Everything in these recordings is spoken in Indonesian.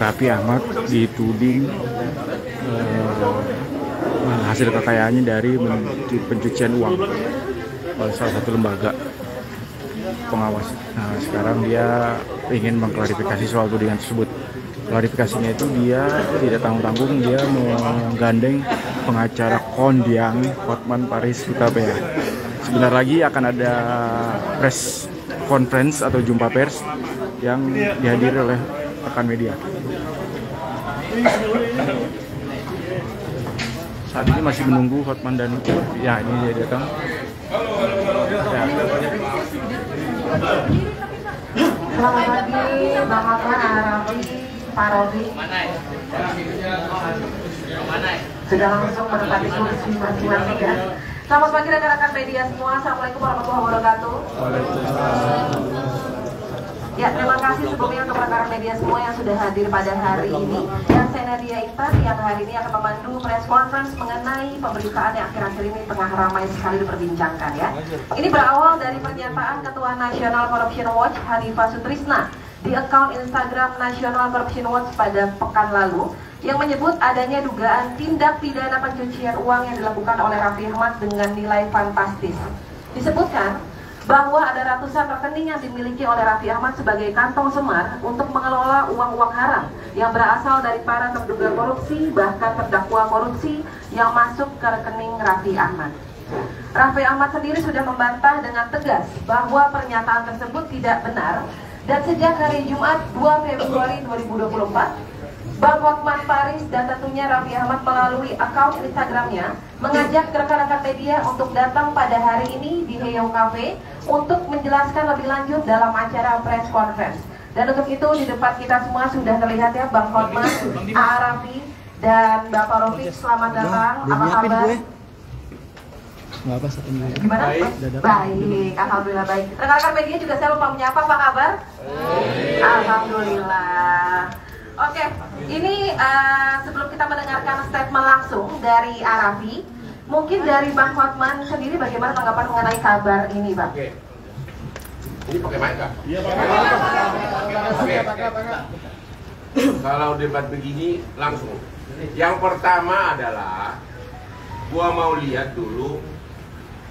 Raffi Ahmad dituding hasil kekayaannya dari pencucian uang oleh salah satu lembaga pengawas. Nah, sekarang dia ingin mengklarifikasi soal tudingan tersebut. Klarifikasinya itu dia tidak tanggung-tanggung, dia menggandeng pengacara kondang Hotman Paris Hutapea. Sebentar lagi akan ada press conference atau jumpa pers yang dihadiri oleh rekan media. Saat ini masih menunggu Hotman dan ya ini dia datang. Ya. Selamat pagi, Bang Hotman, Raffi, Pak Robi. Sudah langsung menempati kursi masing-masing ya. Selamat pagi rekan-rekan media semua. Assalamualaikum warahmatullahi wabarakatuh. Ya, terima kasih sebelumnya untuk rekan-rekan media semua yang sudah hadir pada hari ini. Dan saya Nadia Intan yang hari ini akan memandu press conference mengenai pemberitaan yang akhir-akhir ini tengah ramai sekali diperbincangkan ya. Ini berawal dari pernyataan Ketua National Corruption Watch Hanifah Sutrisna di akun Instagram National Corruption Watch pada pekan lalu yang menyebut adanya dugaan tindak pidana pencucian uang yang dilakukan oleh Raffi Ahmad dengan nilai fantastis. Disebutkan bahwa ada ratusan rekening yang dimiliki oleh Raffi Ahmad sebagai kantong semar untuk mengelola uang-uang haram yang berasal dari para terduga korupsi bahkan terdakwa korupsi yang masuk ke rekening Raffi Ahmad. Raffi Ahmad sendiri sudah membantah dengan tegas bahwa pernyataan tersebut tidak benar dan sejak hari Jumat 2 Februari 2024 Bang Hotman Paris dan tentunya Raffi Ahmad melalui akun Instagramnya mengajak rekan-rekan media untuk datang pada hari ini di Heyong Cafe untuk menjelaskan lebih lanjut dalam acara press conference. Dan untuk itu di depan kita semua sudah terlihat ya Bang Hotman, Raffi dan Bapak Rofiq, selamat datang. Apa kabar? Gimana? Baik, alhamdulillah baik. Rekan-rekan media juga saya lupa menyapa, apa kabar? Alhamdulillah. Oke, ini sebelum kita mendengarkan statement langsung dari Raffi, mungkin dari Bang Hotman sendiri bagaimana tanggapan mengenai kabar ini, Bang? Oke. Ini pakai mic nggak? Iya, pakai. Kalau debat begini langsung. Yang pertama adalah, gua mau lihat dulu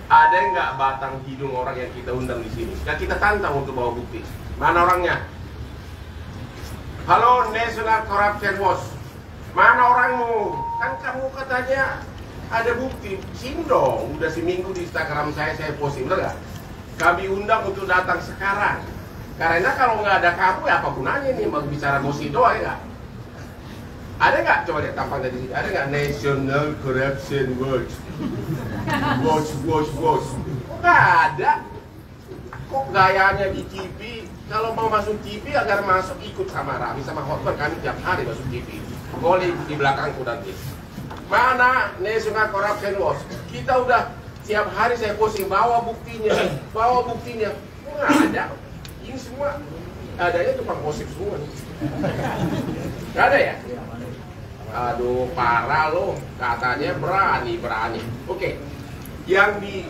ada nggak batang hidung orang yang kita undang di sini. Dan kita tantang untuk bawa bukti. Mana orangnya? Halo National Corruption Watch, mana orangmu? Kan kamu katanya ada bukti. Sini dong, udah seminggu di Instagram saya posting, bener gak? Kami undang untuk datang sekarang. Karena kalau nggak ada kamu ya apa gunanya nih mau bicara gosip doang ya gak? Ada nggak? Coba lihat tampang dari sini. Ada nggak National Corruption Watch? Watch. Nggak ada. Kok gayanya di TV? Kalau mau masuk TV agar masuk ikut sama Raffi sama Hotman, kami tiap hari masuk TV. Boleh di belakangku nanti. Mana National Corruption Watch? Kita udah tiap hari saya posting bawa buktinya. Nggak ada. Ini semua adanya tukang gosip semua. Nggak ada ya? Aduh parah loh. Katanya berani. Oke. Yang di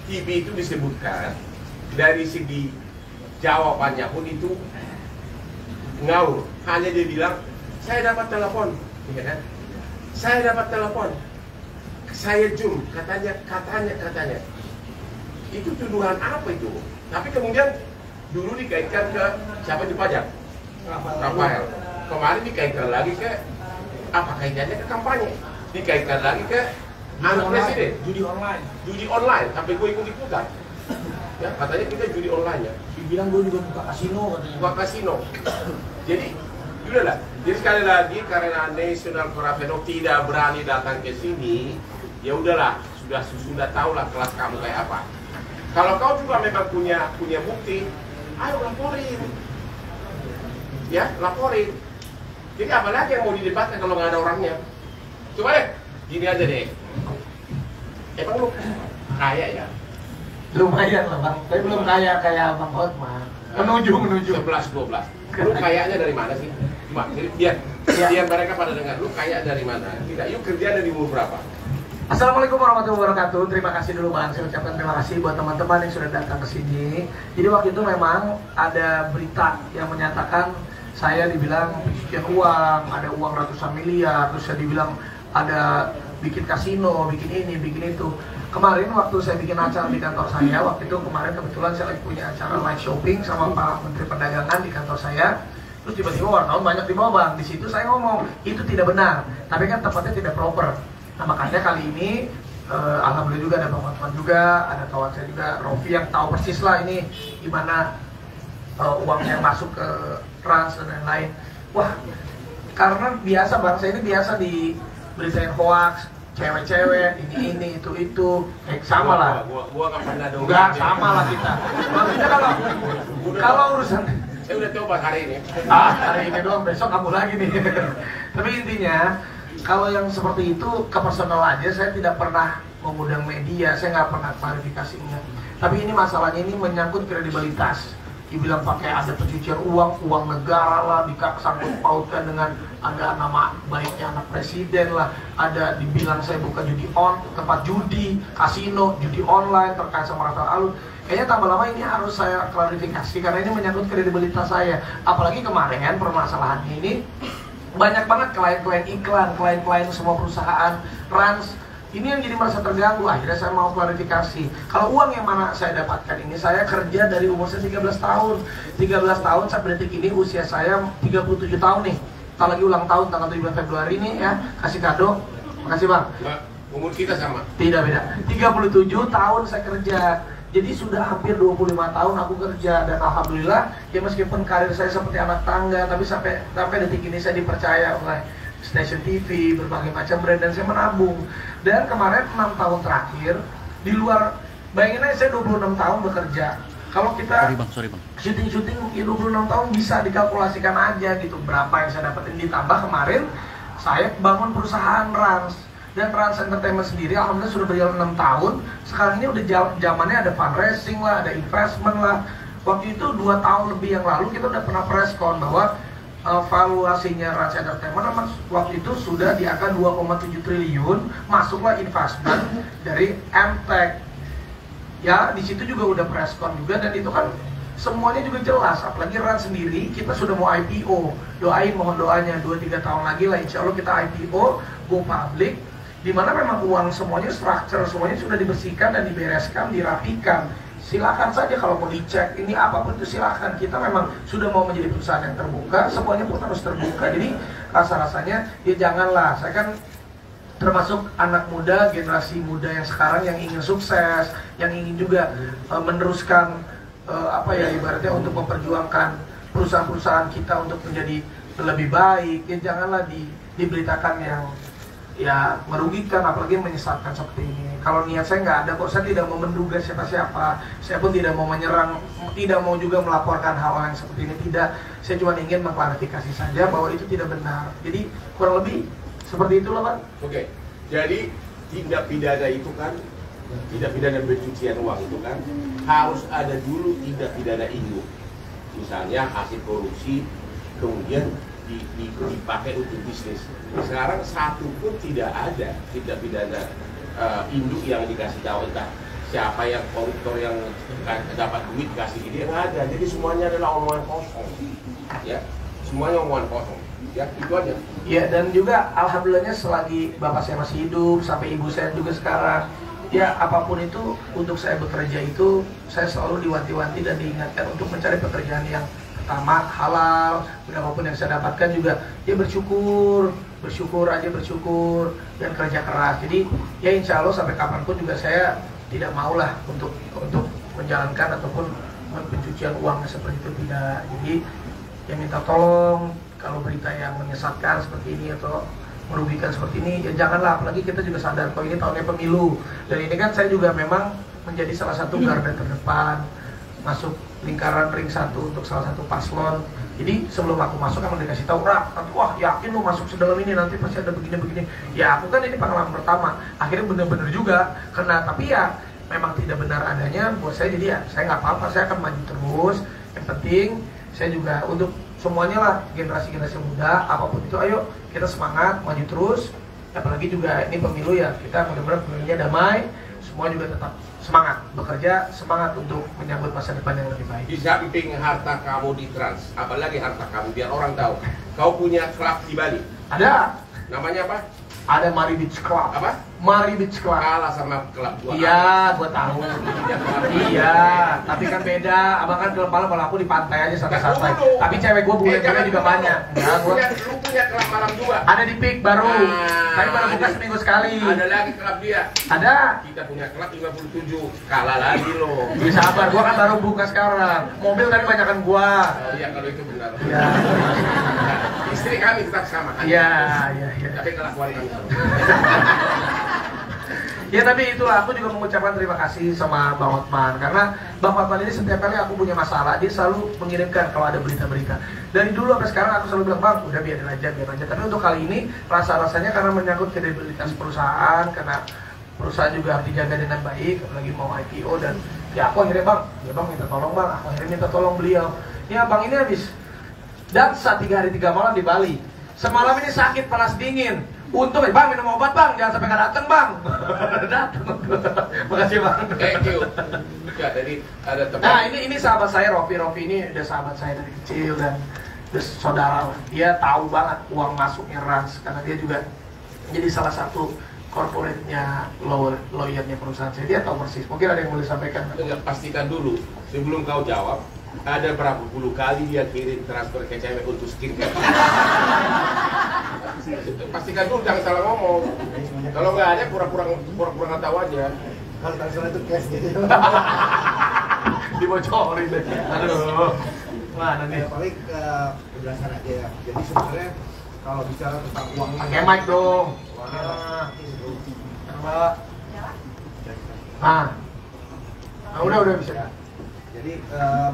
TV itu disebutkan dari segi jawabannya pun itu ngawur. Hanya dia bilang, saya dapat telepon, ya kan? Saya zoom, katanya. Itu tuduhan apa itu? Tapi kemudian dulu dikaitkan ke siapa di pajak? Rafael. Kemarin dikaitkan lagi ke apa kaitannya ke kampanye? Dikaitkan lagi ke anak presiden. Judi online. Sampai gue ikut-ikutan. Ya, katanya kita judi online ya. Dibilang gue juga buka kasino katanya. Buka kasino. Jadi, udahlah. Jadi sekali lagi karena National Corruption tidak berani datang ke sini, ya udahlah, sudah tahulah kelas kamu kayak apa. Kalau kau juga memang punya bukti, ayo laporin. Ya, laporin. Jadi apalagi yang mau didebatkan kalau nggak ada orangnya? Coba deh, gini aja deh. Emang lu kaya ya? Lumayan lah bang, tapi belum kaya kayak Bang Hotman. Menuju. 11-12. Lu kayanya dari mana sih? Cuma, biar mereka pada dengar, lu kaya dari mana? Tidak, yuk kerja dari umur berapa? Assalamualaikum warahmatullahi wabarakatuh. Terima kasih dulu bang, saya ucapkan terima kasih buat teman-teman yang sudah datang ke sini. Jadi waktu itu memang ada berita yang menyatakan saya dibilang pencucian uang, ada uang ratusan miliar, terus saya dibilang ada bikin kasino, bikin ini, bikin itu. Kemarin waktu saya bikin acara di kantor saya, waktu itu kemarin kebetulan saya lagi punya acara live shopping sama Pak Menteri Perdagangan di kantor saya. Terus tiba-tiba wartawan banyak di bawah bang. Di situ saya ngomong itu tidak benar, tapi kan tempatnya tidak proper. Nah makanya kali ini alhamdulillah juga ada Bang Hotman juga, ada kawan saya juga Rofi yang tahu persis lah ini gimana uang yang masuk ke trans dan lain-lain. Wah, karena biasa bang, saya ini biasa diberitain hoax, cewek-cewek, ini, itu, sama lah. Gua nggak pernah dong. Enggak, sama lah kita. Maksudnya kalau urusan saya udah coba hari ini. Hari ini doang, besok kamu lagi nih. Tapi intinya, kalau yang seperti itu ke personal aja, saya tidak pernah mengundang media, saya nggak pernah klarifikasinya. Tapi ini masalahnya ini menyangkut kredibilitas. Dibilang pakai ada pencucian uang negara lah, disangkut pautkan dengan ada nama baiknya anak presiden lah, ada dibilang saya buka tempat judi, kasino, judi online terkait sama Rafael Alun. Kayaknya tambah lama ini harus saya klarifikasi karena ini menyangkut kredibilitas saya. Apalagi kemarin permasalahannya ini banyak banget klien-klien iklan, klien-klien semua perusahaan trans. Ini yang jadi merasa terganggu. Akhirnya saya mau klarifikasi. Kalau uang yang mana saya dapatkan ini, saya kerja dari umur saya 13 tahun. 13 tahun sampai detik ini usia saya 37 tahun nih. Kita lagi ulang tahun tanggal 7 Februari nih ya. Kasih kado. Makasih bang. Umur kita sama. Tidak beda. 37 tahun saya kerja. Jadi sudah hampir 25 tahun aku kerja. Dan alhamdulillah ya meskipun karir saya seperti anak tangga, tapi sampai detik ini saya dipercaya oleh stasiun TV, berbagai macam brand, dan saya menabung. Dan kemarin 6 tahun terakhir di luar, bayangin aja saya 26 tahun bekerja. Kalau kita syuting ya 26 tahun bisa dikalkulasikan aja gitu berapa yang saya dapetin, ditambah kemarin saya bangun perusahaan Rans. Dan Rans Entertainment sendiri alhamdulillah sudah berjalan 6 tahun. Sekarang ini udah zamannya ada fundraising lah, ada investment lah. Waktu itu 2 tahun lebih yang lalu kita udah pernah press con bahwa valuasinya Rans Entertainment waktu itu sudah di angka 2,7 triliun, masuklah investment dari MTech. Ya, di situ juga udah preskon juga, dan itu kan semuanya juga jelas. Apalagi Rans sendiri, kita sudah mau IPO. Doain, mohon doanya 2-3 tahun lagi lah insya Allah kita IPO, go public, dimana memang uang semuanya, structure semuanya sudah dibersihkan dan dibereskan, dirapikan. Silakan saja kalau mau dicek, ini apapun itu silakan. Kita memang sudah mau menjadi perusahaan yang terbuka, semuanya pun harus terbuka. Jadi rasa-rasanya ya janganlah, saya kan termasuk anak muda, generasi muda yang sekarang yang ingin sukses, yang ingin juga meneruskan ibaratnya untuk memperjuangkan perusahaan-perusahaan kita untuk menjadi lebih baik. Ya janganlah diberitakan yang ya merugikan, apalagi menyesatkan seperti ini. Kalau niat saya nggak ada kok, saya tidak mau menduga siapa-siapa, saya pun tidak mau menyerang, tidak mau juga melaporkan hal yang seperti ini, tidak. Saya cuma ingin mengklarifikasi saja bahwa itu tidak benar. Jadi kurang lebih seperti itulah Pak. Oke, jadi tindak pidana itu kan, tindak pidana pencucian uang itu kan harus ada dulu tindak pidana induk. Misalnya hasil korupsi, kemudian dipakai untuk bisnis. Sekarang satu pun tidak ada tindak pidana induk yang dikasih tahu entah siapa yang koruptor yang dapat duit kasih ini, nggak ada. Jadi semuanya adalah omongan kosong, ya, semuanya omongan kosong, ya itu aja. Ya, dan juga alhamdulillahnya selagi bapak saya masih hidup sampai ibu saya juga sekarang, ya apapun itu untuk saya bekerja itu saya selalu diwanti-wanti dan diingatkan untuk mencari pekerjaan yang pertama halal. Berapapun yang saya dapatkan juga ya bersyukur dan kerja keras. Jadi ya insya Allah sampai kapanpun juga saya tidak maulah untuk menjalankan ataupun pencucian uang seperti itu, tidak. Jadi ya minta tolong kalau berita yang menyesatkan seperti ini atau merugikan seperti ini ya janganlah. Apalagi kita juga sadar kalau ini tahunnya pemilu, dan ini kan saya juga memang menjadi salah satu garda terdepan, masuk lingkaran ring 1 untuk salah satu paslon. Jadi sebelum aku masuk kan dikasih tahu, wah yakin lu masuk sedalam ini nanti pasti ada begini-begini. Ya aku kan ini pengalaman pertama, akhirnya bener-bener juga kena, tapi ya memang tidak benar adanya buat saya. Jadi ya saya nggak apa-apa, saya akan maju terus. Yang penting saya juga untuk semuanya lah, generasi-generasi muda apapun itu, ayo kita semangat maju terus. Apalagi juga ini pemilu ya, kita mudah-mudahan pemilunya damai, semua juga tetap semangat bekerja, semangat untuk menyambut masa depan yang lebih baik. Di samping harta kamu di Trans, apalagi harta kamu biar orang tahu, kau punya klub di Bali. Ada. Namanya apa? Ada Mari Beach Club. Apa? Mari Beach Club. Kalah sama klub gua. Iya, gua tahu. Iya, tapi kan beda. Abang kan klub malam, kalau aku di pantai aja santai-santai. Tapi cewek gua bule-bule juga banyak. Enggak, Lu punya klub malam juga. Ada di Peak baru. Tapi baru buka seminggu sekali. Ada lagi klub dia. Ada. Kita punya klub 57. Kalah lagi lo. Bisa sabar, gua kan baru buka sekarang. Mobil tapi banyakan gua. Oh iya, kalau itu benar. Iya. Istri kami tetap sama kan? Iya. Tapi kelakuan kami. Ya tapi itulah, aku juga mengucapkan terima kasih sama Bang Hotman. Karena Bang Hotman ini setiap kali aku punya masalah, dia selalu mengirimkan kalau ada berita-berita. Dari dulu sampai sekarang aku selalu bilang, Bang, udah biarin aja. Tapi untuk kali ini, rasa-rasanya karena menyangkut kredibilitas perusahaan, karena perusahaan juga harus dijaga dengan baik, apalagi mau IPO. Dan ya aku akhirnya, Bang, ya Bang minta tolong Bang, aku akhirnya minta tolong beliau. Ya Bang, ini habis dansa 3 hari 3 malam di Bali. Semalam ini sakit, panas dingin. Untung Bang minum obat Bang, jangan sampai nggak datang Bang. Datang. Makasih Bang. Thank you. Ya, jadi ada teman. Nah ini sahabat saya Rofi ini udah sahabat saya dari kecil dan udah saudara. Dia tahu banget uang masuknya Rans karena dia juga jadi salah satu corporate-nya lawyernya perusahaan saya. Dia tahu persis. Mungkin ada yang boleh sampaikan. Pastikan dulu sebelum kau jawab. Ada berapa puluh kali dia kirim transfer ke cewek untuk skincare. Pastikan dulu, jangan salah ngomong. Kalau nggak ada, pura-pura nggak tahu aja. Kalau transfer itu cash gitu. Dibocorin deh. Aduh. Mana nih? Ya, paling penjelasan aja ya. Jadi sebenarnya kalau bicara tentang uang ini, Pakai mic dong. uangnya Mbak. Ah. Nah, udah bisa. jadi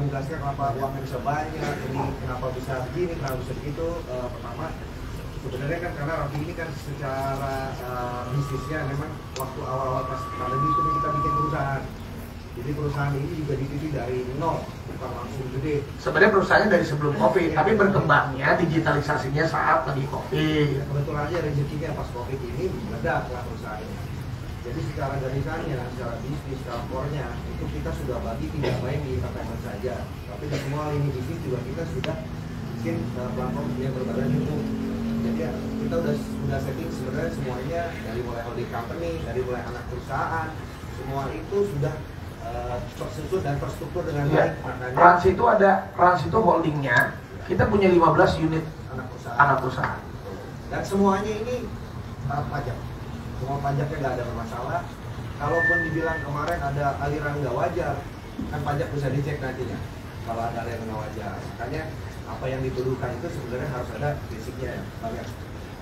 menjelaskan kenapa uangnya bisa banyak, ini kenapa bisa begini, kenapa bisa begitu. Pertama, sebenarnya kan karena Raffi ini kan secara bisnisnya memang waktu awal-awal pas pandemi itu kita bikin perusahaan. Jadi perusahaan ini juga didirikan dari nol, bukan langsung gede. Sebenarnya perusahaannya dari sebelum Covid, tapi berkembangnya digitalisasinya saat lagi Covid. Kebetulan aja rezekinya pas Covid ini meledak lah perusahaannya. Jadi secara garisannya, secara bisnis, secara core-nya itu kita sudah bagi tidak main di entertainment saja, tapi di semua lini bisnis juga kita sudah bikin platform yang berbadan hukum. Jadi ya, kita sudah setting sebenarnya semuanya dari mulai holding company, dari mulai anak perusahaan, semua itu sudah tersusun dan terstruktur dengan baik. Rans itu ada, Rans itu holdingnya, kita punya 15 unit anak perusahaan. Dan semuanya ini pajak. Semua pajaknya nggak ada masalah. Kalaupun dibilang kemarin ada aliran nggak wajar, kan pajak bisa dicek nantinya. Kalau ada aliran nggak wajar, makanya apa yang dituduhkan itu sebenarnya harus ada basicnya, banyak.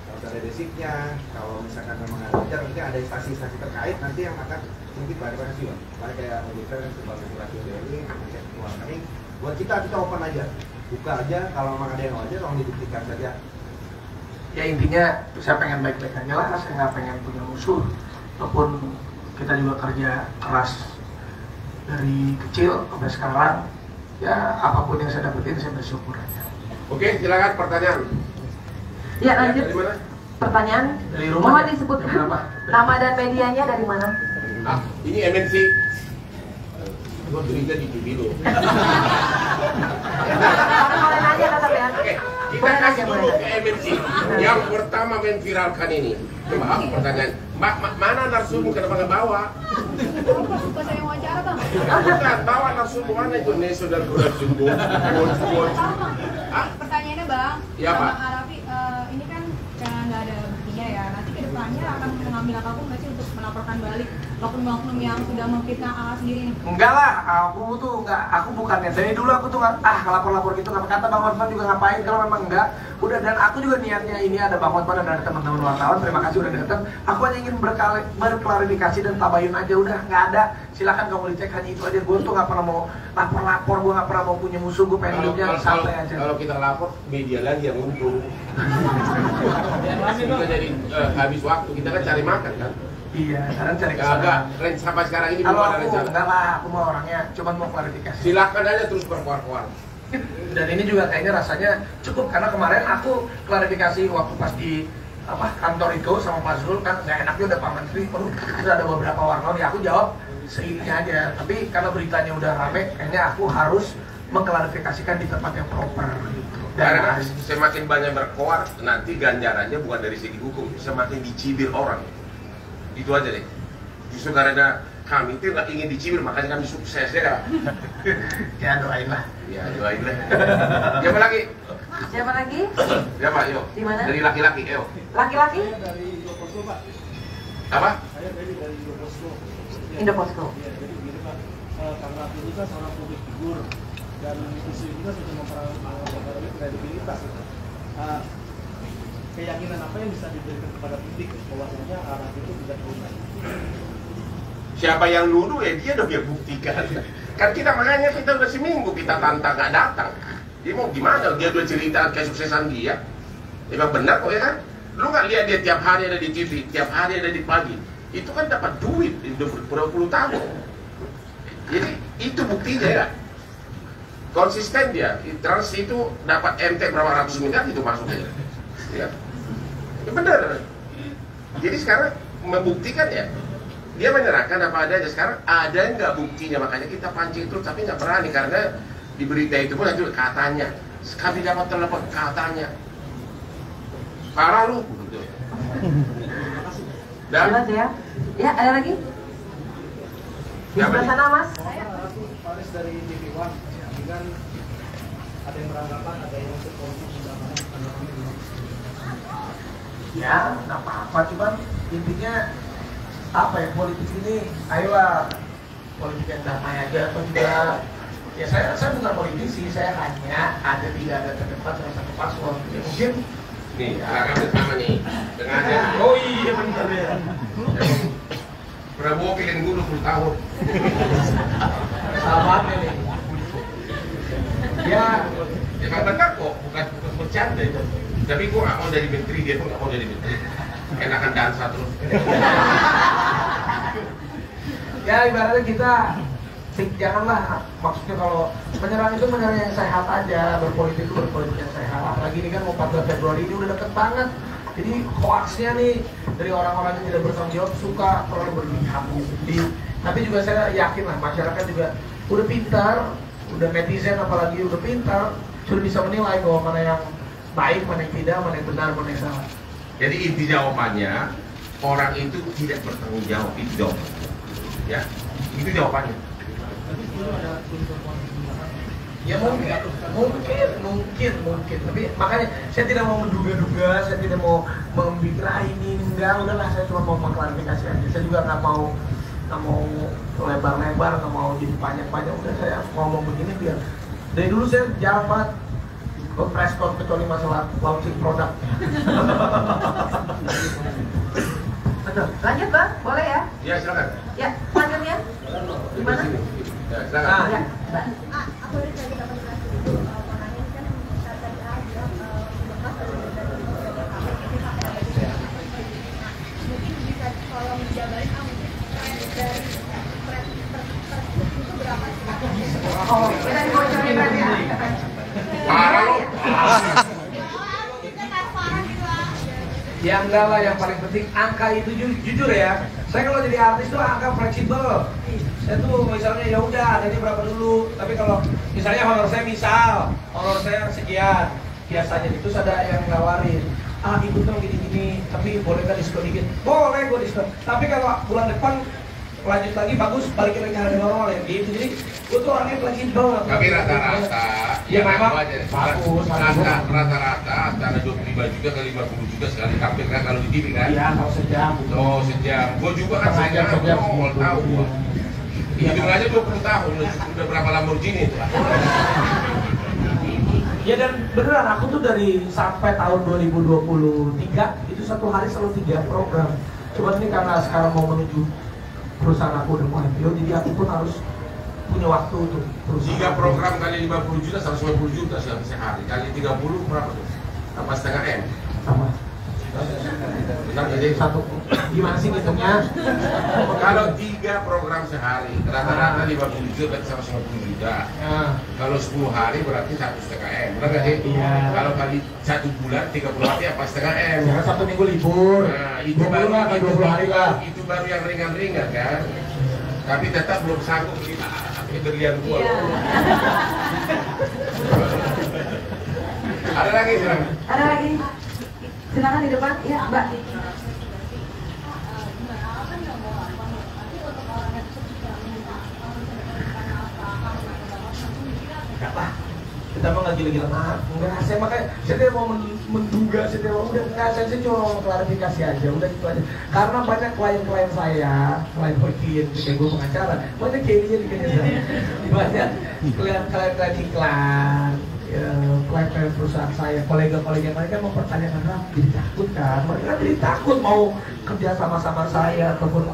Harus ada basicnya. Kalau misalkan memang nggak wajar, nanti ada instansi-instansi terkait nanti yang akan mungkin klarifikasi, Bang. Kayak kita kan sebagai regulasi ini, ngecek uang rekening. Buat kita open aja, buka aja. Kalau memang ada yang nggak wajar, tolong dibuktikan saja. Ya intinya saya pengen baik-baik aja lah, saya nggak pengen punya musuh. Walaupun kita juga kerja keras dari kecil sampai sekarang, ya apapun yang saya dapetin saya bersyukur aja. Oke, silakan pertanyaan. Ya lanjut. Dari mana? Pertanyaan. Dari rumah. Mohon disebutkan nama dan medianya dari mana? Ah, ini MNC. Gua berinya di TV lo. Boleh nanya tetap ya. Oke, kita kasih dulu ke MNC. Yang pertama menviralkan ini. Coba pertanyaan. Mana narsum kenapa nggak bawa? Suka saya wawancara bang. Bukan, bawa narsum mana itu national production gold. Pertanyaannya bang, Ya, Pak. Bang Arafi, ini kan karena nggak ada buktinya ya. Nanti kedepannya akan mengambil apapun nggak sih untuk melaporkan balik oknum-oknum yang sudah memfitnah AA sendiri nih? Enggak lah, aku bukannya dari dulu aku tuh nggak lapor gitu, nggak kata Bang Hotman juga ngapain kalau memang enggak. Udah, dan aku juga niatnya ini ada Bang Hotman dan ada teman-teman wartawan, terima kasih udah datang. Aku hanya ingin berklarifikasi dan tabayun aja, udah nggak ada. silakan kamu dicek, hanya itu aja. Gue tuh nggak pernah mau lapor, gue nggak pernah mau punya musuh, gue pengen hidupnya santai aja. Kalau kita lapor, media lagi yang untung. Kita jadi habis waktu, kita kan cari makan kan. Iya, sekarang cari Agak, kesana. sampai sekarang ini Kalau belum ada aku rencana. enggak lah, aku mau orangnya cuman mau klarifikasi. Silakan aja terus berkuar-kuar. Dan ini juga kayaknya rasanya cukup, karena kemarin aku klarifikasi waktu pas di kantor itu sama Pak Zul, kan nggak enaknya udah Pak Menteri, udah ada beberapa wartawan, ya aku jawab seininya aja. Tapi karena beritanya udah rame, kayaknya aku harus mengklarifikasikan di tempat yang proper gitu. Karena semakin banyak berkoar, nanti ganjarannya bukan dari segi hukum, semakin dicibir orang. Itu aja deh. Justru karena kami itu nggak ingin dicibir, makanya kami sukses ya. Ya doain lah. Ya doain lah. Siapa lagi? Siapa lagi? Siapa? Yo. Di mana? Dari laki-laki, yo. Laki-laki? Dari Indoposko, Pak. Apa? Saya dari Indoposko. Indoposko. Ya, jadi begini, Pak. Karena aku juga seorang publik figur dan isu juga sudah mempengaruhi kredibilitas. Keyakinan apa yang bisa diberikan kepada publik bahwasanya anak itu tidak berubah? Siapa yang nuduh ya dia dong yang buktikan. Kan kita makanya kita udah seminggu kita tantang nggak datang. Dia mau gimana? Dia udah cerita kesuksesan dia. Emang benar kok ya kan? Lu nggak lihat dia tiap hari ada di TV, tiap hari ada di pagi. Itu kan dapat duit udah berpuluh tahun. Jadi itu buktinya ya. Konsisten dia. Trans itu dapat MT berapa ratus miliar itu masuknya. Ya. Ya benar. Jadi sekarang membuktikan ya. Dia menyerahkan apa adanya. Sekarang ada nggak buktinya, makanya kita pancing terus tapi nggak berani karena di berita itu pun itu katanya. Kami dapat telepon katanya. Parah lu. Gitu. Dan Jelas ya? Ya, ada lagi? Di sebelah sana, Mas. Aku Faris dari TV One. Dengan ada yang beranggapan, ada yang untuk konflik Ya, nggak apa-apa, cuman intinya apa ya, politik ini, ayolah politik yang damai aja. Atau juga ya saya bukan politisi, saya hanya ada tidak ada terdepan salah satu paslon. Ya, mungkin nih, silakan bersama nih dengan oh iya benar ya. Prabowo pilih gue 20 tahun. Sahabatnya nih. Ya, Emang benar kok, bukan bercanda itu. Tapi gue gak mau jadi menteri, dia pun gak mau jadi menteri. Enakan dansa terus. ya ibaratnya kita janganlah, maksudnya kalau menyerang itu menyerang yang sehat aja, berpolitik itu berpolitik yang sehat. Apalagi ini kan mau 14 Februari ini udah deket banget. Jadi hoaxnya nih dari orang-orang yang tidak bertanggung jawab suka terlalu berlebihan. Tapi juga saya yakin lah masyarakat juga udah pintar, udah netizen apalagi udah pintar, sudah bisa menilai bahwa mana yang baik, mana yang tidak, mana yang benar, mana yang salah. Jadi inti jawabannya, orang itu tidak bertanggung jawab, itu jawabannya. Ya, itu jawabannya. Ya mungkin. Tapi makanya saya tidak mau menduga-duga, saya tidak mau membikirah ini, enggak, udahlah saya cuma mau mengklarifikasi aja. Saya juga nggak mau lebar-lebar, nggak mau jadi panjang-panjang. Udah saya ngomong begini biar dari dulu saya jabat press con kecuali masalah launching produk. Lanjut, Bang. Boleh ya? Ya, silakan. Ya, selanjutnya. Gimana? Sini. Ya, silakan. Nah, Ya, Mbak. Aku dari tadi dapat kasih itu warnanya kan saat tadi aja bekas mungkin bisa tolong dijabarin mungkin dari itu berapa sih? Oh, kita dibocorin berarti ya. Parah lu. ya enggak lah, yang paling penting angka itu jujur ya. Saya kalau jadi artis tuh angka fleksibel. Saya tuh misalnya ya udah adanya berapa dulu. Tapi kalau misalnya honor saya sekian, biasanya itu ada yang nawarin. Ibu tuh gini-gini, tapi boleh nggak diskon dikit? Boleh gue diskon. Tapi kalau bulan depan lanjut lagi bagus, balikin lagi harga normal ya gitu. Jadi gue tuh orangnya fleksibel. Tapi rata-rata, ya memang bagus. Rata-rata antara 25 juta ke 50 juta sekali tampil kan kalau di TV kan? Iya, kalau sejam. Oh, sejam. Gue juga kan sejam, mau tahu gua. Hitung aja 20 tahun, udah berapa Lamborghini itu? Ya dan beneran aku tuh dari sampai tahun 2023 itu satu hari selalu 3 program. Cuma ini karena sekarang mau menuju perusahaan aku udah mau IPO, jadi aku pun harus punya waktu untuk terus. 3 program kali 50 juta, 150 juta sehari. Kali 30 berapa tuh? Apa setengah M? Sama. Benar jadi Satu, gimana sih ngitungnya? kalau 3 program sehari, rata-rata 50 juta, 150 juta. Ya. Kalau 10 hari berarti 1,5 M. Benar nggak sih? Iya. Kalau kali 1 bulan 30 hari apa setengah M? Sekarang Sabtu Minggu libur. Nah, itu 20 baru lah, 20 hari lah. itu baru yang ringan-ringan kan. Tapi tetap belum sanggup beli berlian gua. Iya. Ada lagi silakan. Ada lagi? Silakan di depan. Ya, Mbak. Enggak lah, kita mah nggak gila-gila banget. Enggak, saya makanya saya tidak mau menduga, saya tidak mau udah enggak, saya cuma mau klarifikasi aja, udah gitu aja. Karena banyak klien-klien saya, klien kayak gue pengacara, banyak kayak gini saya. Banyak klien-klien iklan, ya, klien-klien perusahaan saya, kolega-kolega mereka mempertanyakan, jadi takut kan? Mereka jadi takut mau kerja sama-sama saya ataupun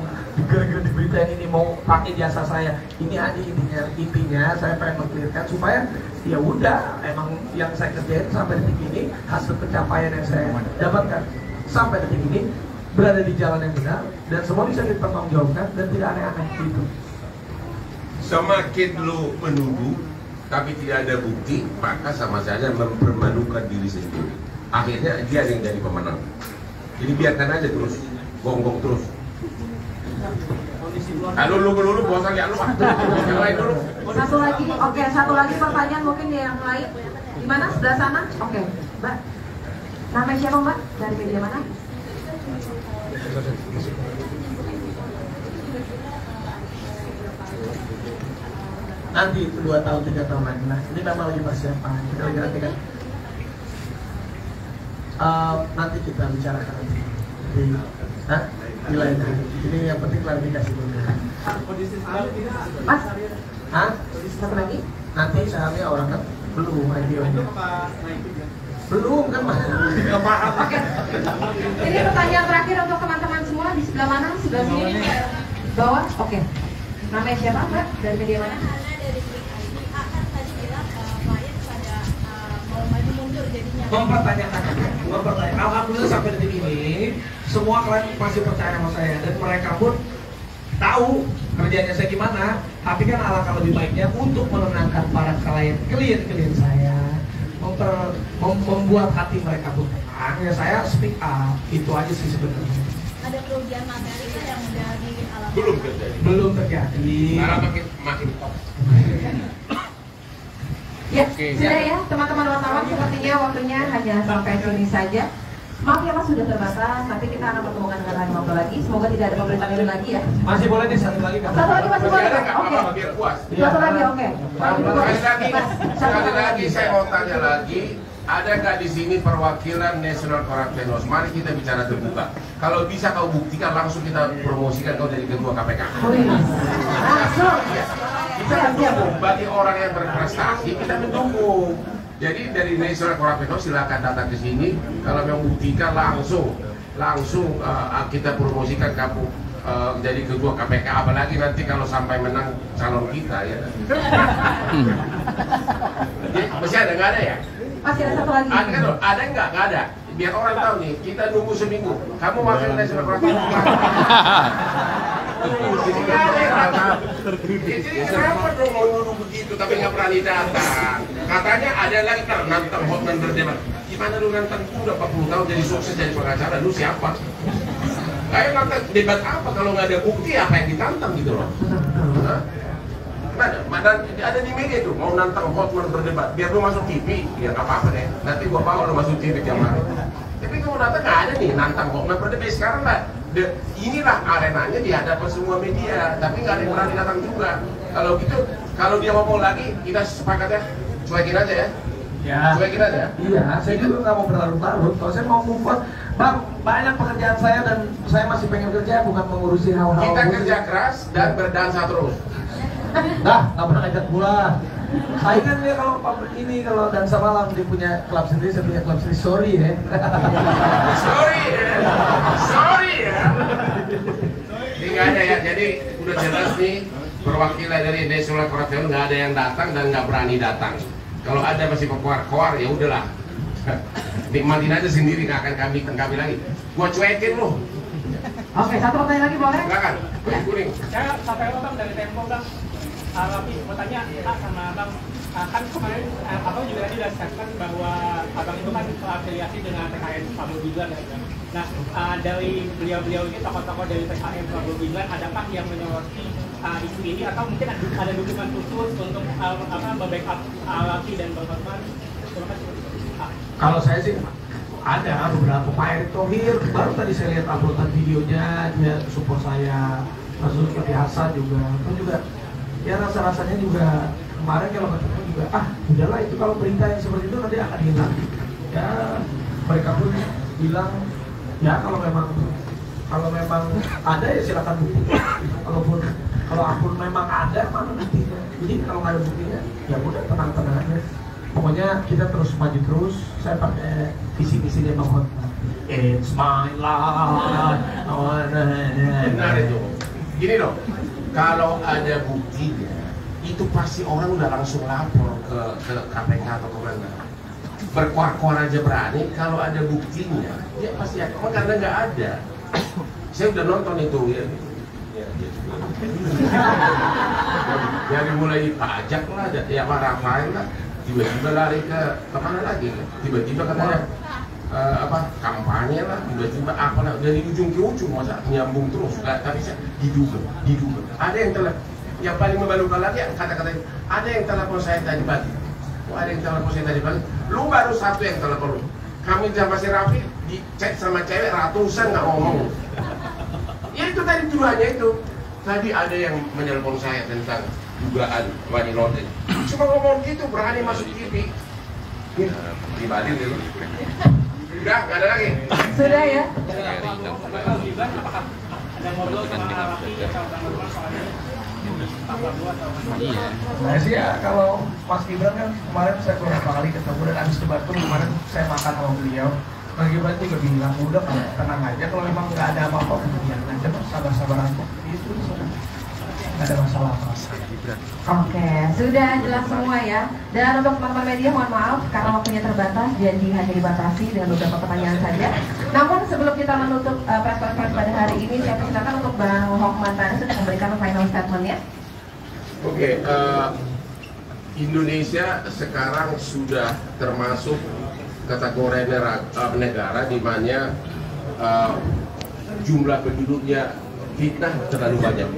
gara-gara di berita yang ini mau pakai jasa saya. Ini aja intinya saya pengen mengklirkan supaya ya udah, emang yang saya kerjain sampai detik ini, hasil pencapaian yang saya dapatkan sampai detik ini berada di jalan yang benar dan semua bisa dipertanggungjawabkan dan tidak aneh-aneh gitu. Semakin lu menuduh tapi tidak ada bukti, maka sama saja mempermalukan diri sendiri. Akhirnya dia yang jadi pemenang. Jadi biarkan aja terus, gonggong terus. Lalu lu bos lagi, lu yang lain dulu. Satu lagi, oke, satu lagi pertanyaan mungkin yang lain. Di mana? Sebelah sana? Oke, Mbak. Namanya siapa, Mbak? Dari media mana? Nanti 2 tahun 3 tahun lagi lah. Ini memang lagi persiapan. Kita lagi latihan. Nanti kita bicarakan di lain hari. Ini yang penting klarifikasi dulu. Mas, Hah? satu lagi. Nanti sahamnya orang kan belum IPO-nya. Belum kan mas? Nggak paham. Oke. Ini pertanyaan terakhir untuk teman-teman semua di sebelah mana? Sebelah sini? Bawah? Oke. Namanya siapa, Mbak? Dari media mana? Mempertanyakan. Alhamdulillah sampai detik ini semua klien masih percaya sama saya dan mereka pun tahu kerjanya saya gimana. Tapi kan alangkah lebih baiknya untuk menenangkan para klien saya, membuat hati mereka pun tenang. Ya saya speak up, itu aja sih sebenarnya. Ada kerugian materi yang udah dialami? Belum terjadi. Malah makin top. Ya, sudah ya, teman-teman wartawan, sepertinya waktunya hanya sampai sini saja. Maaf ya Mas, sudah terbatas. Nanti kita akan pertemukan dengan hari ngobrol lagi. Semoga tidak ada pemberitaan ini lagi ya. Masih boleh nih satu lagi kan? Satu lagi masih boleh. Oke. Biar puas. Satu lagi, oke. Sekali lagi saya mau tanya lagi, ada nggak di sini perwakilan National Corruption Watch? Mari kita bicara terbuka. Kalau bisa kau buktikan, langsung kita promosikan kau jadi ketua KPK. Langsung. Kita mendukung bagi orang yang berprestasi, kita mendukung. Jadi dari National Corruption Watch silakan datang ke sini. Kalau mau buktikan langsung kita promosikan kamu jadi ketua KPK. Apalagi nanti kalau sampai menang calon kita ya. Masih ada nggak ada ya? Masih ada satu lagi. Ada kan? Ada nggak? Nggak ada. Biar orang tahu nih, kita nunggu seminggu. Kamu wakil National Corruption Watch. Jadi nggak ada yang datang. Jadi kenapa dong mau nuduh begitu tapi nggak berani datang? Katanya ada lagi nantang Hotman berdebat. Gimana lu nantang? Udah 40 tahun jadi sukses jadi pengacara, lu siapa? Kayak nantang debat apa kalau nggak ada bukti apa yang ditantang gitu loh? Ada di media tuh mau nantang Hotman berdebat, biar lu masuk TV, ya nggak apa-apa deh. Nanti gua bawa lu masuk TV tiap hari. Tapi kalau datang nggak ada nih nantang Hotman berdebat sekarang lah. Inilah arenanya di hadapan semua media, tapi nggak ada yang berani datang juga. Kalau gitu, kalau dia ngomong lagi, kita sepakat ya, cuekin aja ya. Ya. Cuekin aja. Iya, saya juga nggak mau berlarut-larut. Kalau saya mau move on, Bang, banyak pekerjaan saya dan saya masih pengen kerja, bukan mengurusi hal-hal. Kita kerja keras dan berdansa terus. Dah, nggak pernah ngajak pula. Saingan dia kalau pabrik ini, kalau dansa malam dia punya klub sendiri, saya punya klub sendiri. Sorry ya. Sorry ya. nggak ada ya. Jadi udah jelas nih perwakilan dari National Corruption nggak ada yang datang dan nggak berani datang. Kalau ada masih koar-koar ya udahlah. Nikmatin aja sendiri, nggak akan kami tengkapi lagi. Gua cuekin loh. Oke, satu pertanyaan lagi boleh? Silakan. Kuning. Saya sampai Bang dari Tempo Bang. Tapi mau tanya sama Bang, kan kemarin Abang juga tadi disebutkan bahwa Abang itu kan afiliasi dengan TKN Prabowo Gibran ya. Nah, dari beliau-beliau ini tokoh-tokoh dari TKN Prabowo Gibran, adakah yang menyoroti isu ini atau mungkin ada dukungan khusus untuk membackup Laki dan Bang Hotman? Kalau saya sih ada beberapa, Pak Erick Thohir baru tadi saya lihat uploadan videonya, dia support saya, langsung seperti Hasan juga, itu juga ya rasa-rasanya juga kemarin kalau ketemu juga udahlah itu kalau berita yang seperti itu nanti akan hilang. Ya mereka pun bilang ya kalau memang ada ya silakan bukti. Kalau akun memang ada mana buktinya. Jadi kalau nggak ada buktinya ya udah tenang-tenang aja. Pokoknya kita terus maju terus. Saya pakai visi-misi dia Bang Hotman. It's my life. Benar itu. Gini loh, kalau ada buktinya, itu pasti orang udah langsung lapor ke KPK atau kemana. Berkuar-kuar aja berani, kalau ada buktinya, dia pasti akan, karena nggak ada. Saya udah nonton itu ya. Jadi mulai pajak lah, ya Pak Rafael lah, tiba-tiba lari ke mana lagi, tiba-tiba katanya kampanye lah, tiba-tiba apalah, dari ujung ke ujung masa nyambung terus, tapi saya diduga. Ada yang telah, yang paling memalukan lagi kata-kata ada yang telepon saya tadi pagi. Lu baru satu yang telepon. Kami sama si Raffi dicek sama cewek ratusan nggak ngomong. Ya itu tadi tuduhannya itu. Tadi ada yang menelpon saya tentang dugaan money laundering. Cuma ngomong gitu, berani masuk TV. Pribadi dulu. Udah, nggak ada lagi. Sudah ya? Ada ngobrol sama Laki atau Bang Hotman soalnya? Nah sih ya, kalau Mas Gibran kan kemarin saya beberapa kali ketemu dan habis debat pun kemarin saya makan sama beliau. Mas Gibran juga bilang udah tenang aja, kalau memang nggak ada apa-apa kemudian aja sabar-sabaran kok itu nggak ada masalah apa. Oke, sudah jelas semua ya. Dan untuk teman-teman media mohon maaf karena waktunya terbatas, jadi hanya dibatasi dengan beberapa pertanyaan saja. Namun sebelum kita menutup press conference pada hari ini, saya persilakan untuk Bang Hotman tadi sudah memberikan final statement-nya. Oke, Indonesia sekarang sudah termasuk kategori negara di mana jumlah penduduknya fitnah terlalu banyak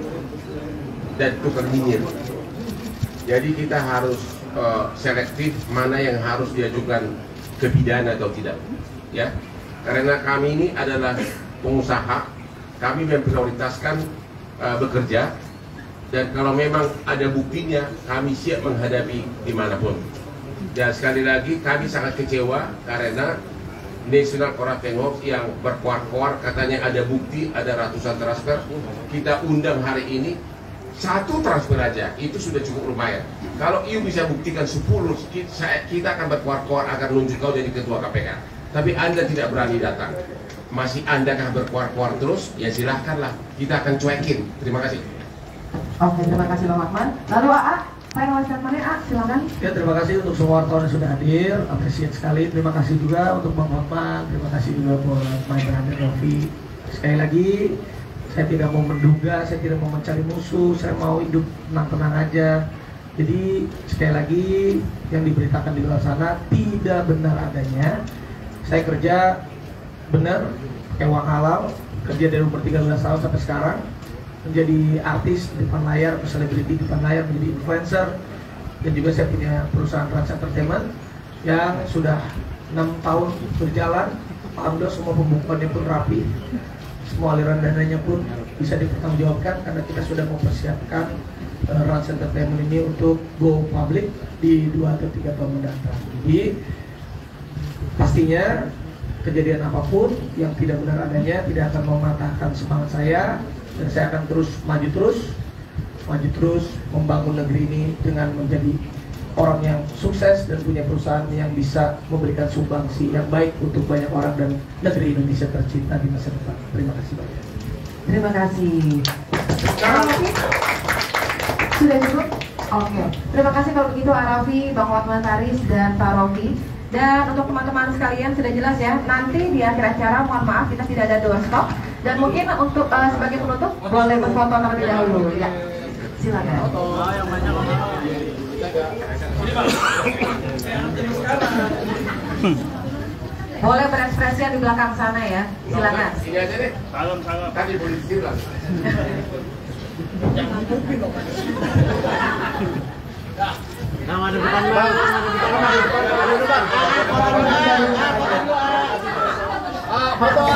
dan tukar nyinyir. Jadi kita harus selektif mana yang harus diajukan ke pidana atau tidak, ya. Karena kami ini adalah pengusaha, kami memprioritaskan bekerja. Dan kalau memang ada buktinya, kami siap menghadapi dimanapun. Dan sekali lagi, kami sangat kecewa karena National Corruption Watch yang berkuar-kuar katanya ada bukti, ada ratusan transfer. Kita undang hari ini, 1 transfer aja, itu sudah cukup lumayan. Kalau you bisa buktikan 10, kita akan berkuar-kuar akan nunjuk kau jadi ketua KPK. Tapi Anda tidak berani datang. Masih Anda kah berkuar-kuar terus? Ya silahkanlah, kita akan cuekin. Terima kasih. Oke, terima kasih Bang Hotman. Lalu AA, final statement-nya A, silakan. Ya terima kasih untuk semua wartawan yang sudah hadir, apresiat sekali. Terima kasih juga untuk Bang Hotman, terima kasih juga buat My Brother Rofi. Sekali lagi, saya tidak mau menduga, saya tidak mau mencari musuh, saya mau hidup tenang-tenang aja. Jadi sekali lagi yang diberitakan di luar sana tidak benar adanya. Saya kerja benar, pakai uang halal, kerja dari umur 13 tahun sampai sekarang. Menjadi artis di depan layar, selebriti di depan layar, menjadi influencer. Dan juga saya punya perusahaan Trans Entertainment yang sudah 6 tahun berjalan. Alhamdulillah semua pembukuannya pun rapi, semua aliran dananya pun bisa dipertanggungjawabkan karena kita sudah mempersiapkan Trans Entertainment ini untuk go public di 2 atau 3 tahun mendatang. Jadi pastinya kejadian apapun yang tidak benar adanya tidak akan mematahkan semangat saya. Dan saya akan terus maju terus membangun negeri ini dengan menjadi orang yang sukses dan punya perusahaan yang bisa memberikan sumbangsi yang baik untuk banyak orang dan negeri Indonesia tercinta di masa depan. Terima kasih banyak. Terima kasih. Arafi? Sudah cukup? Oke. Terima kasih kalau begitu Arafi, Bang Hotman Paris, dan Pak Rofi. Dan untuk teman-teman sekalian sudah jelas ya, nanti di akhir acara mohon maaf kita tidak ada doorstop. Dan mungkin untuk sebagai penutup boleh berfoto terlebih dahulu ya. Silakan. Boleh berekspresi di belakang sana ya. Silakan. Ini aja deh. Salam. Tadi boleh bilang. Nah, ada depan bang, ada depan. Foto.